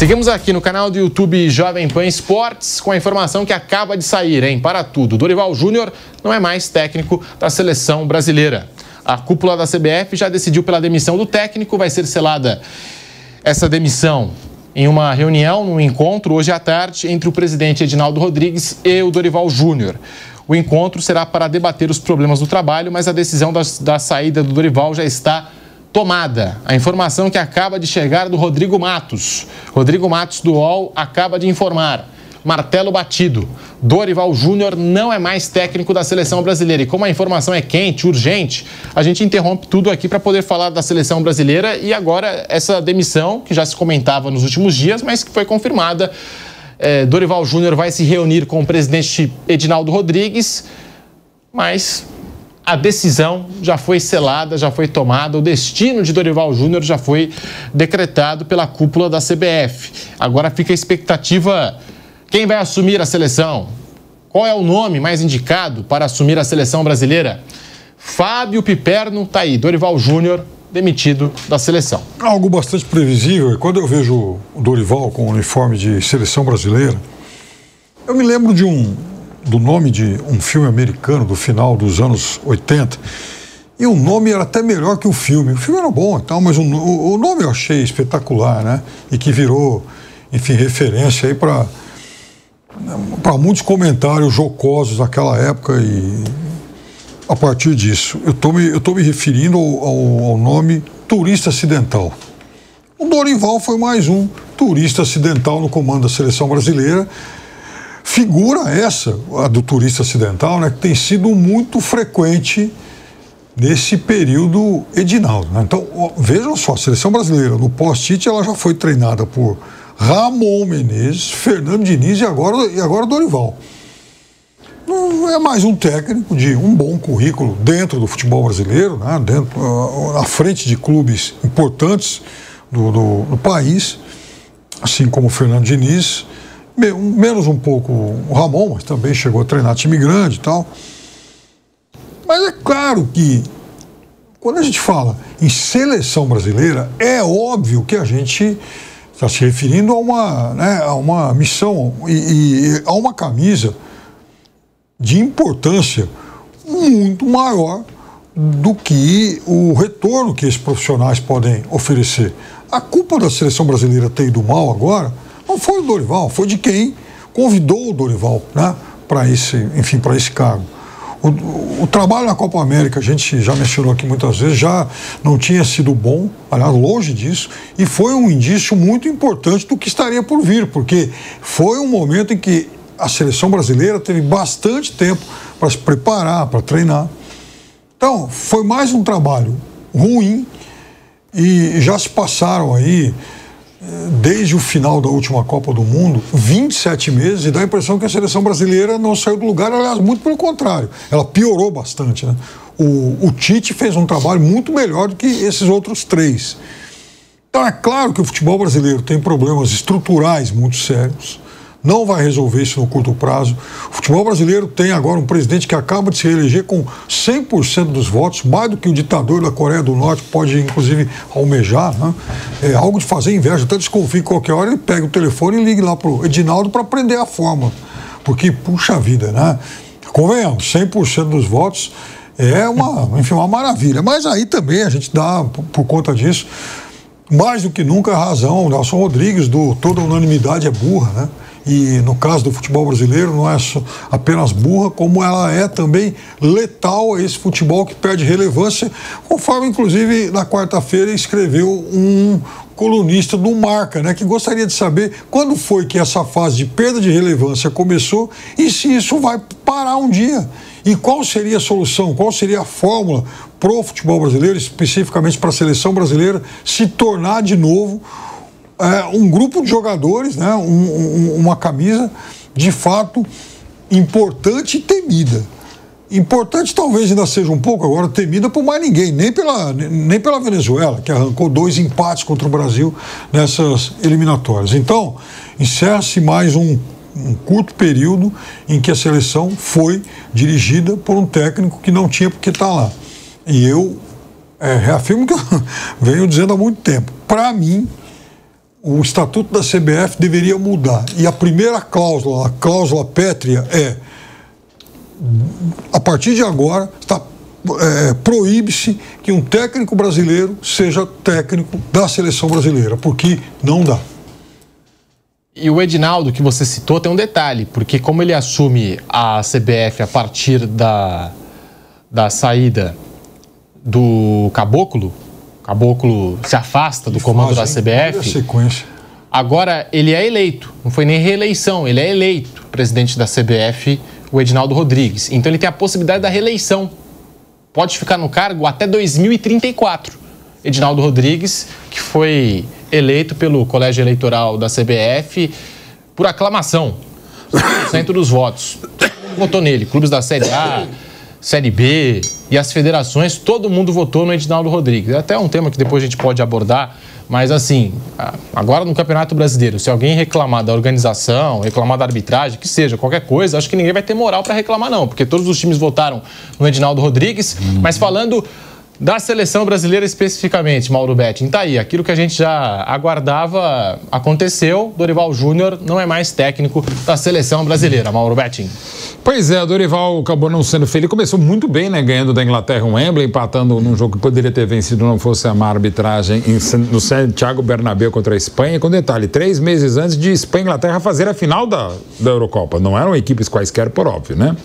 Seguimos aqui no canal do YouTube Jovem Pan Esportes com a informação que acaba de sair, hein? Para tudo, Dorival Júnior não é mais técnico da seleção brasileira. A cúpula da CBF já decidiu pela demissão do técnico, vai ser selada essa demissão em uma reunião, num encontro hoje à tarde entre o presidente Edinaldo Rodrigues e o Dorival Júnior. O encontro será para debater os problemas do trabalho, mas a decisão da saída do Dorival já está tomada. A informação que acaba de chegar do Rodrigo Matos. Rodrigo Matos do UOL acaba de informar. Martelo batido. Dorival Júnior não é mais técnico da seleção brasileira. E como a informação é quente, urgente, a gente interrompe tudo aqui para poder falar da seleção brasileira e agora essa demissão, que já se comentava nos últimos dias, mas que foi confirmada. Dorival Júnior vai se reunir com o presidente Edinaldo Rodrigues, mas a decisão já foi selada, já foi tomada, o destino de Dorival Júnior já foi decretado pela cúpula da CBF. Agora fica a expectativa, quem vai assumir a seleção? Qual é o nome mais indicado para assumir a seleção brasileira? Fábio Piperno tá aí, Dorival Júnior demitido da seleção. Algo bastante previsível. Quando eu vejo o Dorival com o uniforme de seleção brasileira, eu me lembro do nome de um filme americano do final dos anos 80, e o nome era até melhor que o filme. O filme era bom e tal, mas o nome eu achei espetacular, né? E que virou, enfim, referência aí para muitos comentários jocosos daquela época. E a partir disso, eu tô me referindo ao nome turista acidental. O Dorival foi mais um turista acidental no comando da seleção brasileira. Figura essa, a do turista acidental, né, que tem sido muito frequente nesse período Edinaldo, né? Então, vejam só, a seleção brasileira, no pós-Tite, ela já foi treinada por Ramon Menezes, Fernando Diniz e agora Dorival. É mais um técnico de um bom currículo dentro do futebol brasileiro, né, à frente de clubes importantes do país, assim como o Fernando Diniz. Menos um pouco o Ramon, mas também chegou a treinar time grande e tal. Mas é claro que, quando a gente fala em seleção brasileira, é óbvio que a gente está se referindo a uma missão e a uma camisa de importância muito maior do que o retorno que esses profissionais podem oferecer. A culpa da seleção brasileira ter ido mal agora não foi o Dorival, foi de quem convidou o Dorival, né, para esse cargo. O trabalho na Copa América, a gente já mencionou aqui muitas vezes, já não tinha sido bom, aliás, longe disso, e foi um indício muito importante do que estaria por vir, porque foi um momento em que a seleção brasileira teve bastante tempo para se preparar, para treinar. Então, foi mais um trabalho ruim e já se passaram aí, desde o final da última Copa do Mundo, 27 meses, e dá a impressão que a seleção brasileira não saiu do lugar, aliás, muito pelo contrário, ela piorou bastante, né? O Tite fez um trabalho muito melhor do que esses outros três. Então, é claro que o futebol brasileiro tem problemas estruturais muito sérios, não vai resolver isso no curto prazo. O futebol brasileiro tem agora um presidente que acaba de se reeleger com 100% dos votos, mais do que o ditador da Coreia do Norte pode, inclusive, almejar, né? É algo de fazer inveja. Até desconfio que qualquer hora ele pega o telefone e ligue lá para o Edinaldo para prender a fórmula. Porque, puxa vida, né? Convenhamos, 100% dos votos é uma maravilha. Mas aí também a gente dá, por conta disso, mais do que nunca a razão ao Nelson Rodrigues, toda unanimidade é burra, né? E no caso do futebol brasileiro não é apenas burra, como ela é também letal a esse futebol que perde relevância, conforme inclusive na quarta-feira escreveu um colunista do Marca, né, que gostaria de saber quando foi que essa fase de perda de relevância começou e se isso vai parar um dia. E qual seria a solução, qual seria a fórmula para o futebol brasileiro, especificamente para a seleção brasileira, se tornar de novo um grupo de jogadores, né, uma camisa de fato importante e temida. Importante talvez ainda seja um pouco, agora temida por mais ninguém, nem pela Venezuela, que arrancou 2 empates contra o Brasil nessas eliminatórias. Então, encerra-se mais um curto período em que a seleção foi dirigida por um técnico que não tinha por que estar lá. E eu reafirmo que eu venho dizendo há muito tempo. Para mim, o estatuto da CBF deveria mudar. E a primeira cláusula, a cláusula pétrea, a partir de agora, proíbe-se que um técnico brasileiro seja técnico da seleção brasileira, porque não dá. E o Edinaldo, que você citou, tem um detalhe, porque como ele assume a CBF a partir da saída do Caboclo se afasta do comando da CBF. Sequência. Agora ele é eleito, não foi nem reeleição, ele é eleito presidente da CBF, o Edinaldo Rodrigues. Então ele tem a possibilidade da reeleição. Pode ficar no cargo até 2034. Edinaldo Rodrigues, que foi eleito pelo Colégio Eleitoral da CBF por aclamação, 100% dos votos. Todo mundo votou nele, clubes da Série A, Série B e as federações, todo mundo votou no Edinaldo Rodrigues. É até um tema que depois a gente pode abordar, mas assim, agora no Campeonato Brasileiro, se alguém reclamar da organização, reclamar da arbitragem, que seja, qualquer coisa, acho que ninguém vai ter moral para reclamar não, porque todos os times votaram no Edinaldo Rodrigues, mas falando da seleção brasileira especificamente, Mauro Betting, tá aí, aquilo que a gente já aguardava aconteceu, Dorival Júnior não é mais técnico da seleção brasileira, Mauro Betting. Pois é, o Dorival acabou não sendo feliz, começou muito bem, né, ganhando da Inglaterra um Wembley, empatando num jogo que poderia ter vencido, não fosse a má arbitragem no Santiago Bernabéu contra a Espanha, com detalhe, 3 meses antes de Espanha e Inglaterra fazer a final da Eurocopa, não eram equipes quaisquer, por óbvio, né?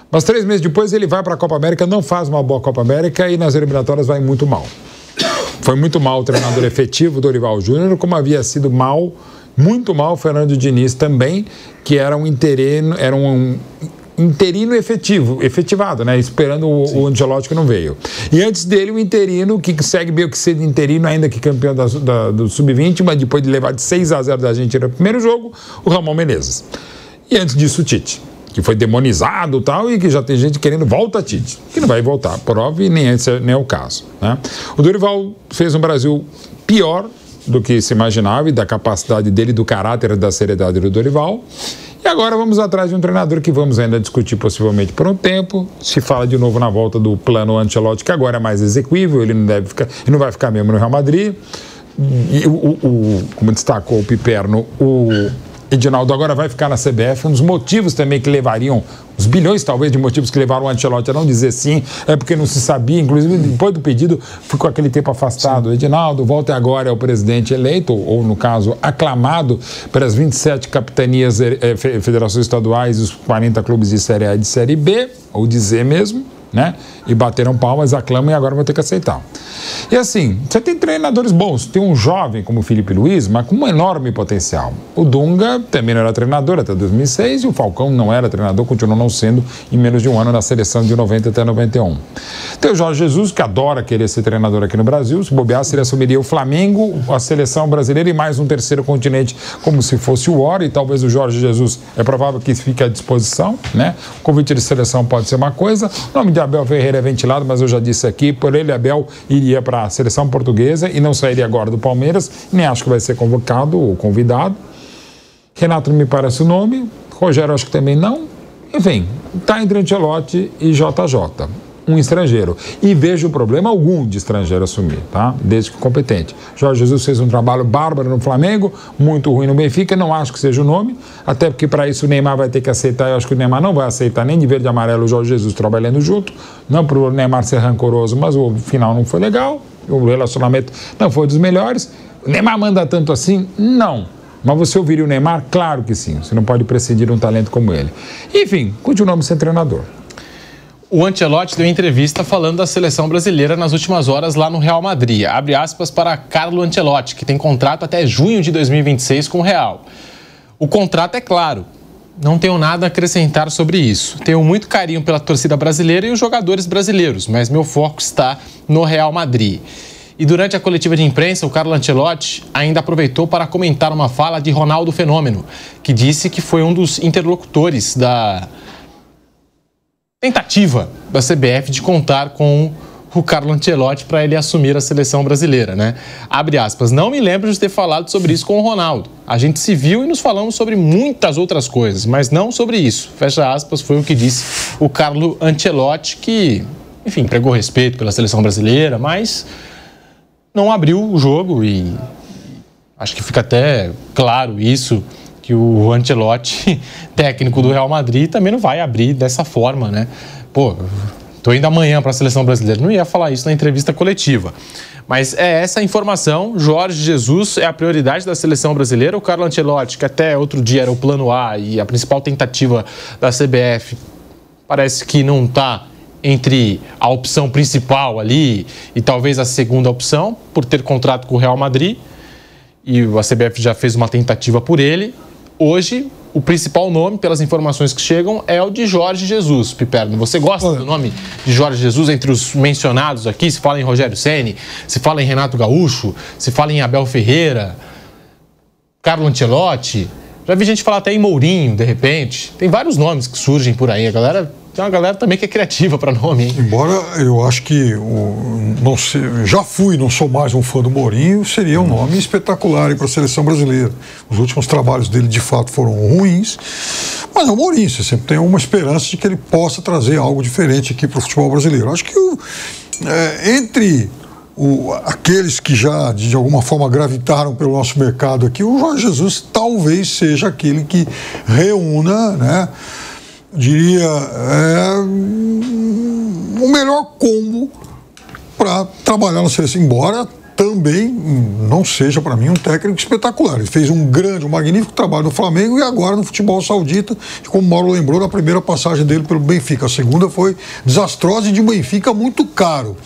Mas 3 meses depois ele vai para a Copa América, não faz uma boa Copa América e nas eliminatórias vai muito mal. Foi muito mal o treinador efetivo, Dorival Júnior, como havia sido muito mal o Fernando Diniz também, que era um interino efetivado, né? Esperando o Ancelotti que não veio. E antes dele, o interino, que segue meio que sendo interino, ainda que campeão do Sub-20, mas depois de levar de 6-0 da Argentina no primeiro jogo, o Ramon Menezes. E antes disso, o Tite, que foi demonizado e tal, e que já tem gente querendo volta a Tite, que não vai voltar, por óbvio, e nem esse é o caso, né? O Dorival fez um Brasil pior do que se imaginava e da capacidade dele, do caráter, da seriedade do Dorival. E agora vamos atrás de um treinador que vamos ainda discutir possivelmente por um tempo. Se fala de novo na volta do plano Ancelotti, que agora é mais exequível, ele não vai ficar mesmo no Real Madrid. E como destacou o Piperno, o Edinaldo agora vai ficar na CBF. Um dos motivos também que levariam, os bilhões talvez de motivos que levaram o Ancelotti a não dizer sim, é porque não se sabia, inclusive depois do pedido ficou aquele tempo afastado. O Edinaldo volta agora é o presidente eleito, ou no caso aclamado pelas 27 capitanias, federações estaduais e os 40 clubes de Série A e de Série B, ou de Z mesmo, né? E bateram palmas, aclamam e agora vão ter que aceitar. E assim, você tem treinadores bons, tem um jovem como o Felipe Luiz, mas com um enorme potencial. O Dunga também não era treinador até 2006 e o Falcão não era treinador, continuou não sendo em menos de um ano na seleção de 90 até 91. Tem o Jorge Jesus, que adora querer ser treinador aqui no Brasil, se bobeasse ele assumiria o Flamengo, a seleção brasileira e mais um terceiro continente como se fosse o Ora, e talvez o Jorge Jesus é provável que fique à disposição, né? O convite de seleção pode ser uma coisa, o nome de Abel Ferreira é ventilado, mas eu já disse aqui, por ele Abel iria para a seleção portuguesa e não sairia agora do Palmeiras, nem acho que vai ser convocado ou convidado. Renato não me parece o nome, Rogério acho que também não. Enfim, está entre Ancelotti e JJ, um estrangeiro. E vejo problema algum de estrangeiro assumir, tá? Desde que competente. Jorge Jesus fez um trabalho bárbaro no Flamengo, muito ruim no Benfica, não acho que seja o nome, até porque para isso o Neymar vai ter que aceitar, eu acho que o Neymar não vai aceitar nem de verde e amarelo o Jorge Jesus trabalhando junto, não para o Neymar ser rancoroso, mas o final não foi legal, o relacionamento não foi dos melhores. O Neymar manda tanto assim? Não. Mas você ouviria o Neymar? Claro que sim, você não pode prescindir de um talento como ele. Enfim, continuamos sem treinador. O Ancelotti deu entrevista falando da seleção brasileira nas últimas horas lá no Real Madrid. Abre aspas para Carlo Ancelotti, que tem contrato até junho de 2026 com o Real. O contrato é claro, não tenho nada a acrescentar sobre isso. Tenho muito carinho pela torcida brasileira e os jogadores brasileiros, mas meu foco está no Real Madrid. E durante a coletiva de imprensa, o Carlo Ancelotti ainda aproveitou para comentar uma fala de Ronaldo Fenômeno, que disse que foi um dos interlocutores da tentativa da CBF de contar com o Carlo Ancelotti para ele assumir a seleção brasileira, né? Abre aspas, não me lembro de ter falado sobre isso com o Ronaldo. A gente se viu e nos falamos sobre muitas outras coisas, mas não sobre isso. Fecha aspas, foi o que disse o Carlo Ancelotti, que, enfim, pregou respeito pela seleção brasileira, mas não abriu o jogo e Acho que fica até claro isso, que o Ancelotti, técnico do Real Madrid, também não vai abrir dessa forma, né? Pô, tô indo amanhã para a seleção brasileira. Não ia falar isso na entrevista coletiva. Mas é essa a informação. Jorge Jesus é a prioridade da seleção brasileira. O Carlo Ancelotti, que até outro dia era o plano A e a principal tentativa da CBF, parece que não está entre a opção principal ali e talvez a segunda opção, por ter contrato com o Real Madrid. E a CBF já fez uma tentativa por ele. Hoje, o principal nome, pelas informações que chegam, é o de Jorge Jesus. Piperno, você gosta do nome de Jorge Jesus entre os mencionados aqui? Se fala em Rogério Ceni, se fala em Renato Gaúcho, se fala em Abel Ferreira, Carlo Ancelotti. Já vi gente falar até em Mourinho, de repente. Tem vários nomes que surgem por aí. Tem uma galera também que é criativa para nome, hein? Embora eu acho que já fui, não sou mais um fã do Mourinho, seria um nome espetacular para a seleção brasileira. Os últimos trabalhos dele de fato foram ruins, mas é o Mourinho, você sempre tem uma esperança de que ele possa trazer algo diferente aqui para o futebol brasileiro. Acho que entre aqueles que já de alguma forma gravitaram pelo nosso mercado aqui, o Jorge Jesus talvez seja aquele que reúna, né? Diria, o melhor combo para trabalhar na seleção, embora também não seja para mim um técnico espetacular. Ele fez um magnífico trabalho no Flamengo e agora no futebol saudita, como o Mauro lembrou, na primeira passagem dele pelo Benfica. A segunda foi desastrosa e de um Benfica muito caro,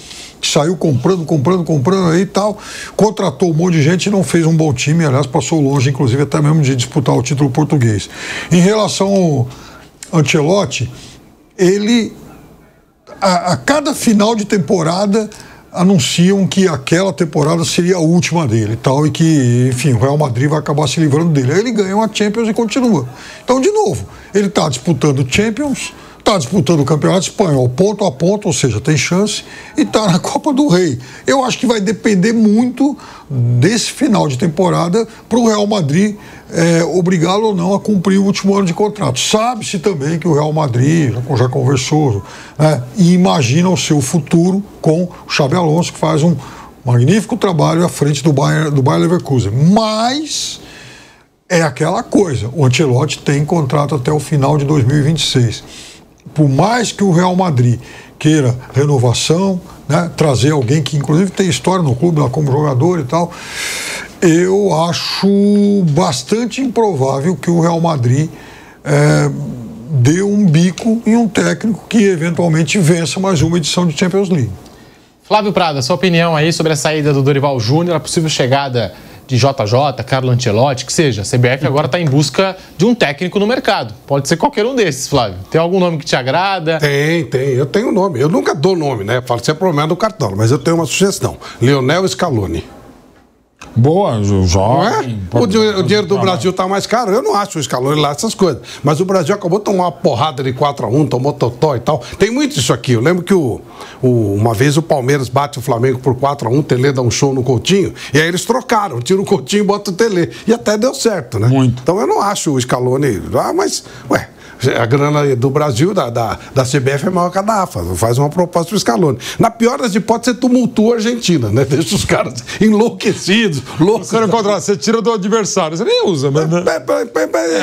que saiu comprando aí e tal, contratou um monte de gente e não fez um bom time, aliás, passou longe, inclusive, até mesmo de disputar o título português. Em relação ao Ancelotti, ele a cada final de temporada anunciam que aquela temporada seria a última dele e que, enfim, o Real Madrid vai acabar se livrando dele. Aí ele ganha uma Champions e continua. Então, de novo, ele está disputando Champions, está disputando o Campeonato Espanhol ponto a ponto, ou seja, tem chance, e está na Copa do Rei. Eu acho que vai depender muito desse final de temporada para o Real Madrid obrigá-lo ou não a cumprir o último ano de contrato. Sabe-se também que o Real Madrid já conversou, né, e imagina o seu futuro com o Xabi Alonso, que faz um magnífico trabalho à frente do Bayer Leverkusen. Mas é aquela coisa, o Ancelotti tem contrato até o final de 2026. Por mais que o Real Madrid queira renovação, né, trazer alguém que inclusive tem história no clube lá como jogador e tal, eu acho bastante improvável que o Real Madrid dê um bico em um técnico que eventualmente vença mais uma edição de Champions League. Flávio Prada, sua opinião aí sobre a saída do Dorival Júnior, a possível chegada de JJ, Carlo Ancelotti, que seja, a CBF agora está em busca de um técnico no mercado. Pode ser qualquer um desses, Flávio. Tem algum nome que te agrada? Tem. Eu tenho nome. Eu nunca dou nome, né? Falo sempre problema do cartão, mas eu tenho uma sugestão. Lionel Scaloni. Boa, jovem. O dinheiro do Brasil está mais caro. Eu não acho o Scaloni lá essas coisas. Mas o Brasil acabou de tomar uma porrada de 4-1, tomou totó e tal. Tem muito isso aqui. Eu lembro que uma vez o Palmeiras bate o Flamengo por 4-1, o Tele dá um show no Coutinho, e aí eles trocaram. Tira o Coutinho e bota o Tele. E até deu certo, né? Muito. Então eu não acho o Scaloni... mas, a grana do Brasil, da CBF é maior que a da AFA. Faz uma proposta para o Scaloni. Na pior das hipóteses, você tumultua a Argentina, né? Deixa os caras enlouquecidos, loucos. Você não contrata, você tira do adversário, você nem usa, mas...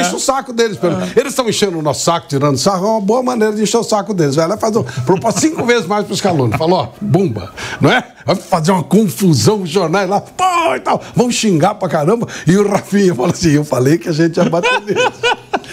Enche o saco deles. Eles estão enchendo o nosso saco, tirando sarro, é uma boa maneira de encher o saco deles. Vai lá e faz proposta 5 vezes mais para o Scaloni. Falou, bumba, não é? Vai fazer uma confusão nos jornais lá, pô, e tal. Vão xingar pra caramba. E o Rafinha fala assim, eu falei que a gente ia bater neles.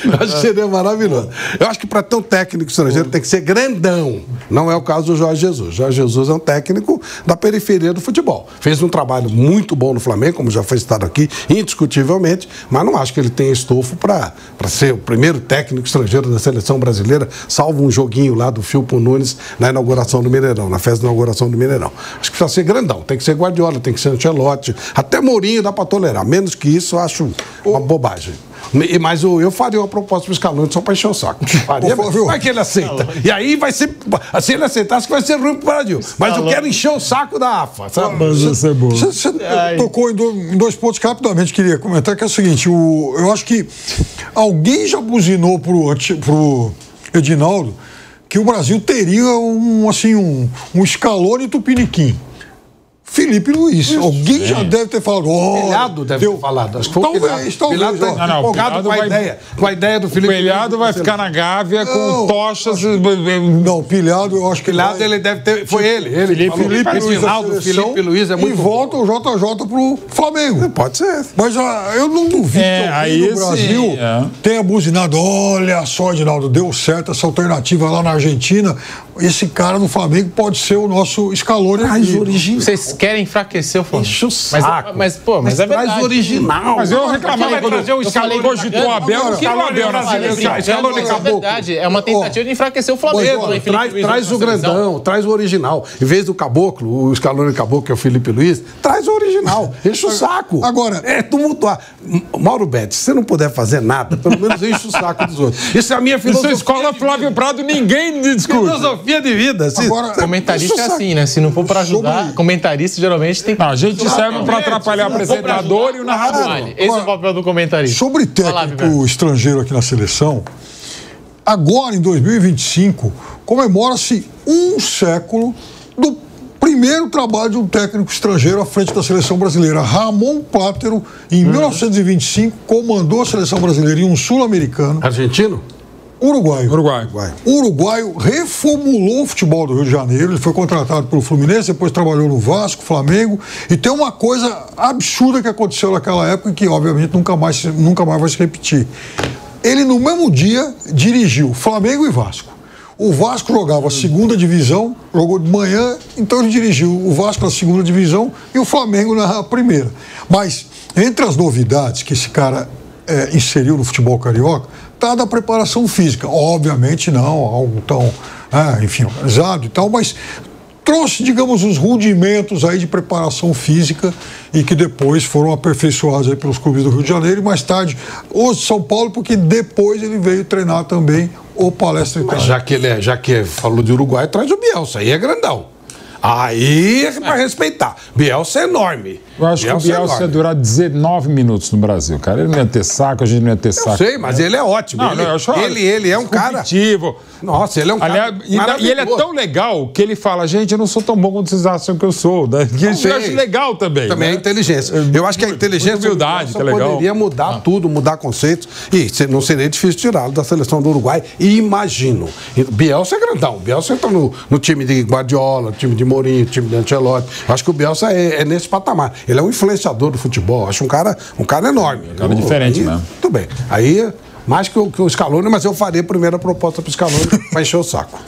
Eu acho que seria maravilhoso. Eu acho que para ter um técnico estrangeiro tem que ser grandão. Não é o caso do Jorge Jesus. Jorge Jesus é um técnico da periferia do futebol. Fez um trabalho muito bom no Flamengo, como já foi citado aqui, indiscutivelmente, mas não acho que ele tenha estofo para ser o primeiro técnico estrangeiro da seleção brasileira, salvo um joguinho lá do Filpo Nunes na inauguração do Mineirão, na festa de inauguração do Mineirão. Acho que precisa ser grandão. Tem que ser Guardiola, tem que ser Ancelotti. Até Mourinho dá para tolerar. Menos que isso, eu acho uma bobagem. Mas eu faria uma proposta para o Scaloni só para encher o saco. Vai que ele aceita. E aí vai ser. Se ele aceitar, acho que vai ser ruim para o Brasil. Mas eu quero encher o saco da AFA. Sabe? Você tocou em dois pontos que rapidamente queria comentar, que é o seguinte: eu acho que alguém já buzinou pro Edinaldo que o Brasil teria um Scaloni Tupiniquim. Felipe Luiz. Alguém já deve ter falado. Pelhado deve ter falado. Acho que foi talvez. Pelhado tá empolgado com a ideia do Felipe Luiz. O Pelhado vai ficar na Gávea com tochas. Não, Pilhado, eu acho que Pelhado ele deve ter. Foi ele. Felipe Luiz, Felipe Luiz é muito. E volta o JJ pro Flamengo. Pode ser. Mas eu não duvido que alguém no Brasil tenha buzinado. Olha só, Edinaldo, deu certo essa alternativa lá na Argentina. Esse cara no Flamengo pode ser o nosso Scaloni. Vocês querem enfraquecer o Flamengo? Enche o saco. Mas é verdade. Traz original. Mas eu reclamava quando trazer o Scaloni. Cogitou o Abel, o que o Abel Scaloni acabou. É uma tentativa de enfraquecer o Flamengo. Traz o grandão, traz o original. Em vez do Caboclo, o Scaloni Caboclo, que é o Felipe Luiz, traz o original. Enche o saco. Agora, tumultuar. Mauro Betti, se você não puder fazer nada, pelo menos enche o saco dos outros. Isso é a minha filosofia. Isso é escola Flávio Prado, ninguém discute. Filosofia de vida. Agora, comentarista é assim, né? Se não for pra ajudar, comentarista geralmente tem que... Não, a gente serve pra atrapalhar o apresentador e o narrador. Esse é o papel do comentarista. Sobre técnico estrangeiro aqui na seleção, agora em 2025, comemora-se um século do primeiro trabalho de um técnico estrangeiro à frente da seleção brasileira. Ramon Plátero, em 1925, comandou a seleção brasileira em um sul-americano. Argentino? Uruguaio reformulou o futebol do Rio de Janeiro. Ele foi contratado pelo Fluminense, depois trabalhou no Vasco, Flamengo. E tem uma coisa absurda que aconteceu naquela época e que, obviamente, nunca mais vai se repetir. Ele, no mesmo dia, dirigiu Flamengo e Vasco. O Vasco jogava a segunda divisão, jogou de manhã, então ele dirigiu o Vasco na segunda divisão e o Flamengo na primeira. Mas, entre as novidades que esse cara inseriu no futebol carioca, está da preparação física. Obviamente não, algo tão, organizado e tal, mas trouxe, digamos, os rudimentos aí de preparação física e que depois foram aperfeiçoados aí pelos clubes do Rio de Janeiro e mais tarde os de São Paulo, porque depois ele veio treinar também o Palestra Itália. Mas já que falou de Uruguai, traz o Bielsa, aí é grandão. Aí é para respeitar. Bielsa é enorme. Eu acho que o Bielsa ia durar 19 minutos no Brasil, cara. Ele não ia ter saco, a gente não ia ter saco. Eu sei, mas ele é ótimo. Ele é um cara... Nossa, ele é um cara E ele é tão legal que ele fala, gente, eu não sou tão bom quanto vocês acham que eu sou. Né? Que isso eu acho legal também. Também é inteligência. Eu acho que a inteligência humildade, tá legal. Poderia mudar tudo, mudar conceitos. E não seria difícil tirá-lo da seleção do Uruguai. E imagino. Bielsa é grandão. Bielsa entra no time de Guardiola, no time de Mourinho, no time de Ancelotti. Eu acho que o Bielsa é nesse patamar. Ele é um influenciador do futebol. Acho um cara enorme. Um cara diferente, né? Muito bem. Aí, mais que o Scaloni, mas eu farei a primeira proposta para o Scaloni para encher o saco.